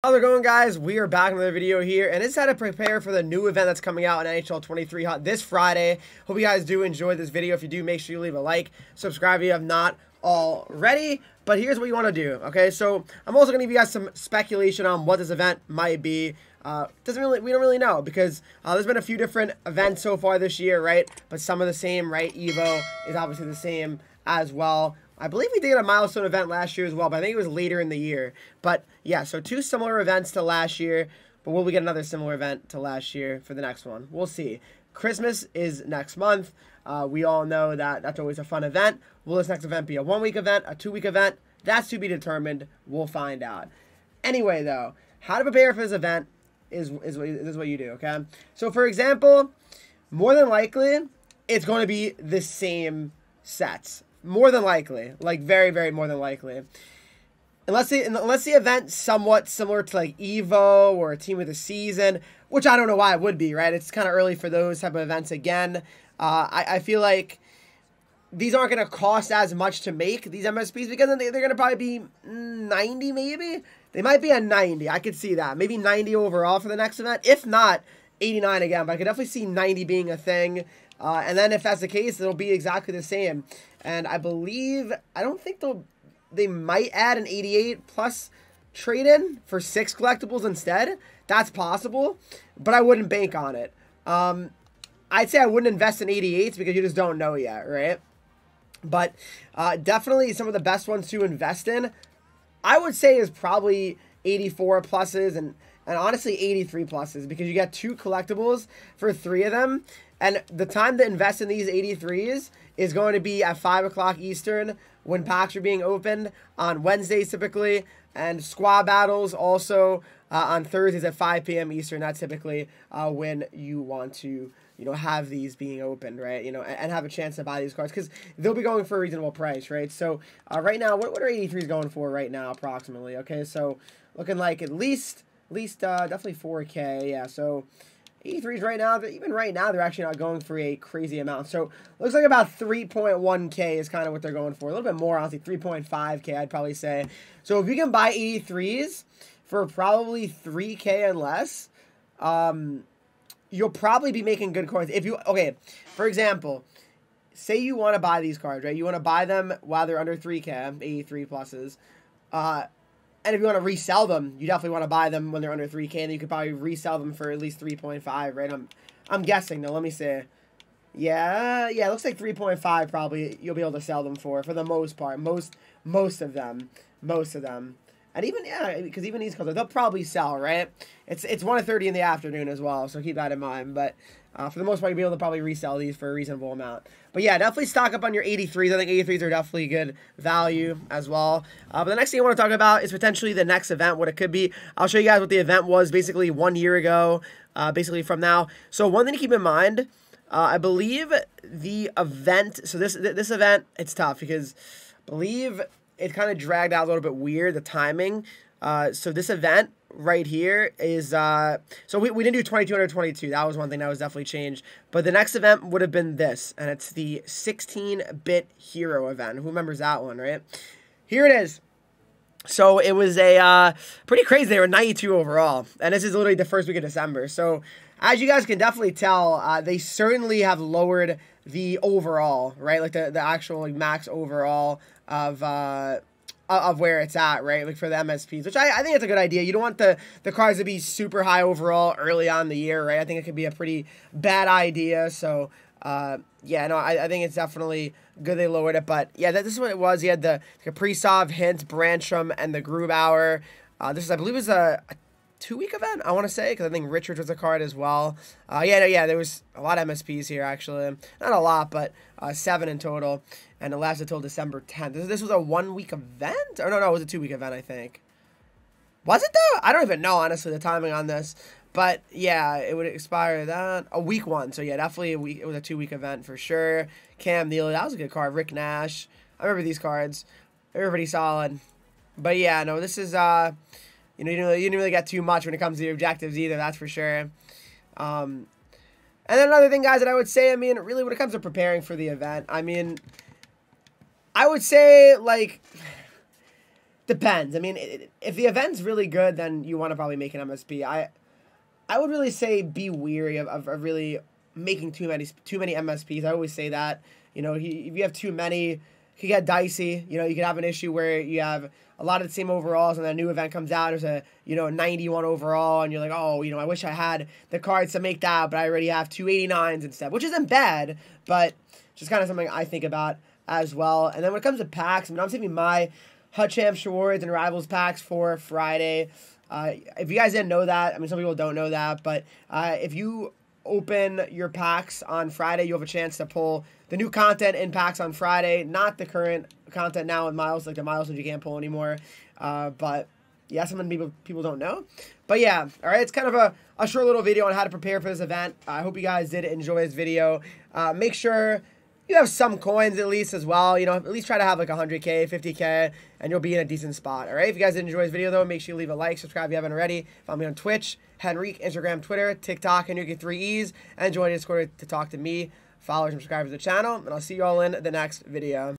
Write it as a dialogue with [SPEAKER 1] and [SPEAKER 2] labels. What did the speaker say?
[SPEAKER 1] How's it going, guys? We are back in another video here, and it's how to prepare for the new event that's coming out in NHL 23 this Friday. Hope you guys do enjoy this video. If you do, make sure you leave a like, subscribe if you have not already. But here's what you want to do, okay? So I'm also going to give you guys some speculation on what this event might be. We don't really know because there's been a few different events so far this year, right? But some are the same, right? Evo is obviously the same as well. I believe we did a milestone event last year as well, but I think it was later in the year. But yeah, so two similar events to last year. But will we get another similar event to last year for the next one? We'll see. Christmas is next month. We all know that that's always a fun event. Will this next event be a 1-week event, a 2-week event? That's to be determined. We'll find out. Anyway, though, how to prepare for this event is what you do, okay? So, for example, more than likely, it's going to be the same sets. More than likely, like very, very more than likely. Unless the event's somewhat similar to like Evo or a team of the season, which I don't know why it would be, right? It's kind of early for those type of events again. I feel like these aren't going to cost as much to make, these MSPs, because they're going to probably be 90 maybe. They might be a 90. I could see that. Maybe 90 overall for the next event. If not, 89 again. But I could definitely see 90 being a thing. And then if that's the case, it'll be exactly the same. And I don't think they might add an 88 plus trade-in for 6 collectibles instead. That's possible, but I wouldn't bank on it. I'd say I wouldn't invest in 88s because you just don't know yet, right? But definitely some of the best ones to invest in, I would say, is probably 84 pluses and honestly 83 pluses, because you get 2 collectibles for 3 of them. And the time to invest in these 83s is going to be at 5 o'clock Eastern when packs are being opened on Wednesdays typically. And squad battles also on Thursdays at 5 p.m. Eastern. That's typically when you want to, have these being opened, right? And have a chance to buy these cards because they'll be going for a reasonable price, right? So right now, what are 83s going for right now approximately? Okay, so looking like at least definitely 4K, yeah, so 83s right now, even right now, they're actually not going for a crazy amount. So looks like about 3.1K is kind of what they're going for. A little bit more, honestly, 3.5K, I'd probably say. So if you can buy 83s for probably 3K and less, you'll probably be making good cards. Okay, for example, say you want to buy these cards, right? You want to buy them while they're under 3K, 83 pluses. And if you want to resell them, you definitely want to buy them when they're under 3K, and you could probably resell them for at least 3.5, right? I'm guessing, though. Let me see. Yeah, it looks like 3.5 probably you'll be able to sell them for the most part. Most of them. And even, yeah, because even these cards, they'll probably sell, right? It's 1:30 in the afternoon as well, so keep that in mind. But for the most part, you'll be able to probably resell these for a reasonable amount. But yeah, definitely stock up on your 83s. I think 83s are definitely good value as well. But the next thing I want to talk about is potentially the next event, what it could be. I'll show you guys what the event was basically 1 year ago, basically from now. So one thing to keep in mind, I believe the event, so this event, it's tough because I believe it kind of dragged out a little bit weird, the timing. So this event right here is, so we didn't do 22 under 22. That was one thing that was definitely changed. But the next event would have been this, and it's the 16-bit hero event. Who remembers that one, right? Here it is. So it was a pretty crazy. They were 92 overall, and this is literally the first week of December. So as you guys can definitely tell, they certainly have lowered the overall, right? Like the actual like max overall of where it's at, right? Like for the MSPs, which I think it's a good idea. You don't want the cards to be super high overall early on in the year, right? I think it could be a pretty bad idea. So yeah, no, I think it's definitely good they lowered it. But yeah, this is what it was. You had the Kaprizov, Hintz, Branstrom, and the Grubauer. This is, I believe, is a 2-week event, I want to say, because I think Richards was a card as well. Yeah, there was a lot of MSPs here, actually. Not a lot, but 7 in total, and it lasted until December 10th. This was a 1-week event? Or no, it was a 2-week event, I think. Was it, though? I don't even know, honestly, the timing on this. But, yeah, it would expire that. A week 1, so yeah, definitely a week. It was a 2-week event for sure. Cam Neely, that was a good card. Rick Nash. I remember these cards. They were pretty solid. But, yeah, no, this is... you didn't really get too much when it comes to the objectives either, that's for sure. And then another thing, guys, that I would say, I mean, really when it comes to preparing for the event, I mean, I would say, like, Depends. I mean, if the event's really good, then you want to probably make an MSP. I would really say be weary of really making too many MSPs. I always say that. You know, if you have too many, it could get dicey. You know, you could have an issue where you have a lot of the same overalls, and then a new event comes out, there's a 91 overall, and you're like, oh, I wish I had the cards to make that, but I already have 289s instead, which isn't bad, but just kind of something I think about as well. And then when it comes to packs, I mean, I'm saving my Hut Champs Rewards and Rivals packs for Friday. If you guys didn't know that, I mean, some people don't know that, but if you open your packs on Friday, you have a chance to pull the new content in packs on Friday, not the current content now in Miles, like the Miles that you can't pull anymore. But yeah, something people don't know. But yeah, all right, it's kind of a short little video on how to prepare for this event. I hope you guys did enjoy this video. Make sure you have some coins at least as well. At least try to have like 100K, 50K, and you'll be in a decent spot. All right, if you guys did enjoy this video though, make sure you leave a like, subscribe if you haven't already. Follow me on Twitch, Henreek, Instagram, Twitter, TikTok, Henreek 3Es, and join Discord to talk to me, followers, and subscribers to the channel. And I'll see you all in the next video.